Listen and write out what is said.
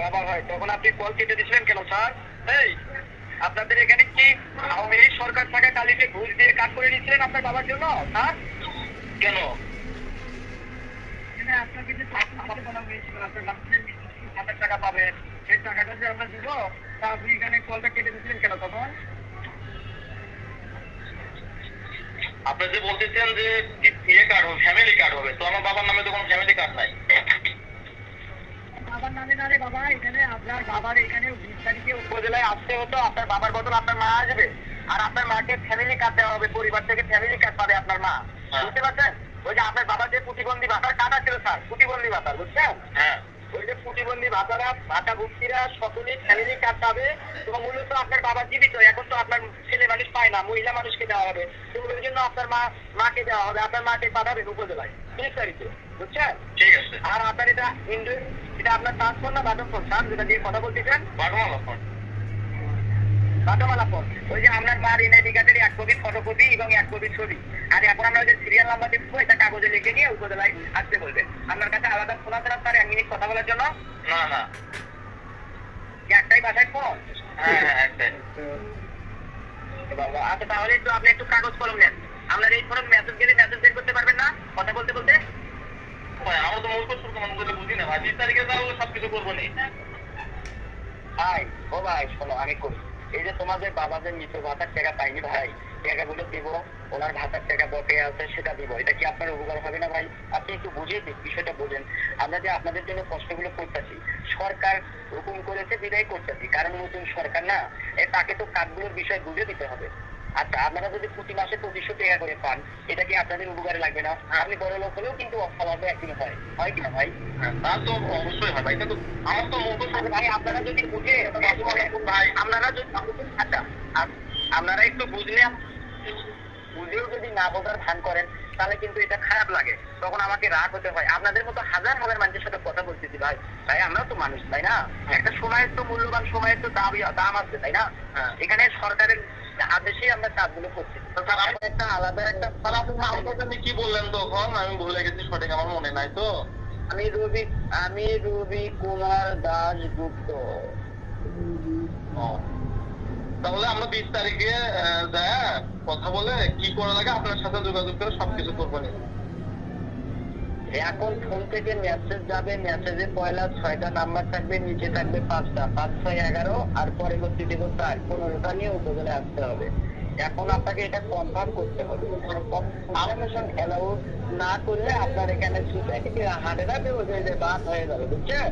বাবা হয় তখন আপনি কল কেটে দিয়েছিলেন কেন স্যার? এই আপনাদের এখানে কি আওয়ামী লীগ সরকার থাকাকালীন ঘুষ দিয়ে কাজ করে নিচ্ছিলেন আপনার বাবার জন্য স্যার? কেন? আপনাকে যে বলা হয়েছিল আপনার হাজার টাকা পাবেন, সেই টাকাটা যে আমরা দিব, তা আপনি এখানে কলটা কেটে দিয়েছিলেন কেন তখন? আপনি যে বলতেছেন যে ইয়ে কার্ড হবে, ফ্যামিলি কার্ড হবে, তো আমার বাবার নামে তো কোনো ফ্যামিলি কার্ড নাই। বাবার নামে না রে বাবা, এখানে আপনার বাবার এখানে 20 তারিখে উপজেলায় আসতে হতো, আপনার বাবার বদল আপনার মা আসবে, আর আপনার মাকে ফ্যামিলি কার্ড দেওয়া হবে, পরিবার থেকে ফ্যামিলি কার্ড পাবে আপনার মা। বুঝতে পারছেন? ওই যে আপনার বাবার যে প্রতিবন্ধী ভাতার কার্ড আছে স্যার, প্রতিবন্ধী ভাতার, বুঝছেন? হ্যাঁ, ওই যে প্রতিবন্ধী ভাতারা ভাতা ভুক্তিরা সকলেই ফ্যামিলি কার্ড পাবে। তো মূলত আপনার বাবা জীবিত, এখন তো আপনার ছেলে মানুষ পায় না, মহিলা মানুষকে দেওয়া হবে, তো ওই জন্য আপনার মাকে দেওয়া হবে, আপনার মাকে পাঠাবেন উপজেলায় 30 তারিখে, বুঝছেন? ঠিক আছে। আর আপনার এটা এটা আপনার টাচ ফোন না বাটন ফোন স্যার, যেটা দিয়ে কথা বলতেছেন? বাটনওয়ালা ফোন। বাটনওয়ালা ফোন। ওই যে আপনার মার এনআইডি কার্ডের 1 কপি ফটোকপি এবং 1 কপি ছবি, আর এখন আমরা যে সিরিয়াল নাম্বার দিব এটা কাগজে লিখে নিয়ে উপজেলায় আসতে বলবেন। আপনার কাছে আলাদা ফোন আছে না স্যার 1 মিনিট কথা বলার জন্য? না না, একটাই বাসায় ফোন? হ্যাঁ হ্যাঁ একটাই। বাবা আচ্ছা, তাহলে একটু আপনি একটু কাগজ কলম নেন। আপনার এই ফোনে মেসেজ গেলে মেসেজ বের করতে পারবেন না কথা বলতে বলতে? আমরা তো মূল মানুষগুলো বুঝি না ভাই, 20 তারিখে যাবো সবকিছু করবো নি ভাই। ও ভাই শোনো, আমি করি এই যে তোমাদের বাবা যে মৃত ভাতার টাকা পাইনি ভাই, টাকাগুলো দিব, ওনার ভাতার টাকা বকে আছে সেটা দিব, এটা কি আপনার উপকার হবে না ভাই? আপনি একটু বুঝিয়ে দিন বিষয়টা, বোঝেন। আমরা যে আপনাদের জন্য কষ্টগুলো করতেছি, সরকার হুকুম করেছে বিদায় করতেছি, কারণ নতুন সরকার না, তাকে তো কাজগুলোর বিষয় বুঝে দিতে হবে। আচ্ছা, আপনারা যদি প্রতি মাসে 2500 টাকা করে পান, এটা কি আপনাদের উপকারে লাগবে না? আপনি বড় লোক হলেও কিন্তু অভাবে একদিন হয় কিনা ভাই? তা তো অবশ্যই হয় ভাই, কিন্তু আমার তো ভাই আপনারা যদি বুঝে ভাই, আপনারা যদি আচ্ছা আপনারা একটু বুঝেও যদি না বোঝার ভান করেন, তাহলে কিন্তু এটা খারাপ লাগে, তখন আমাকে রাগ হতে হয়। আপনাদের মতো হাজার হাজার মানুষের সাথে কথা বলতেছি ভাই, ভাই আমরাও তো মানুষ তাই না? একটা সময়ের তো মূল্যবান সময়ের তো দাম আছে তাই না? এখানে সরকারের আদেশে আমরা কাজগুলো করছি। একটা আলাদা একটা আপনি কি বললেন তখন? আমি ভুলে গেছি, সঠিক আমার মনে নাই তো। আমি রবি কুমার দাশগুপ্ত। তাহলে আমরা 20 তারিখে কথা বলে কি করা লাগে আপনার সাথে যোগাযোগ করে সবকিছু করবো। এখন ফোন থেকে মেসেজ যাবে, মেসেজে পয়লা 6টা নাম্বার থাকবে, নিচে থাকবে 5টা, 5 6 11, আর পরবর্তী দিব 4 15টা নিয়ে উপজেলায় আসতে হবে। এখন আপনাকে এটা কনফার্ম করতে হবে। কনফার্মেশন অ্যালাউ না করলে আপনার এখানে সোসাইটিতে হাঁটে রাখবে, ওই যে বাদ হয়ে যাবে, বুঝছেন?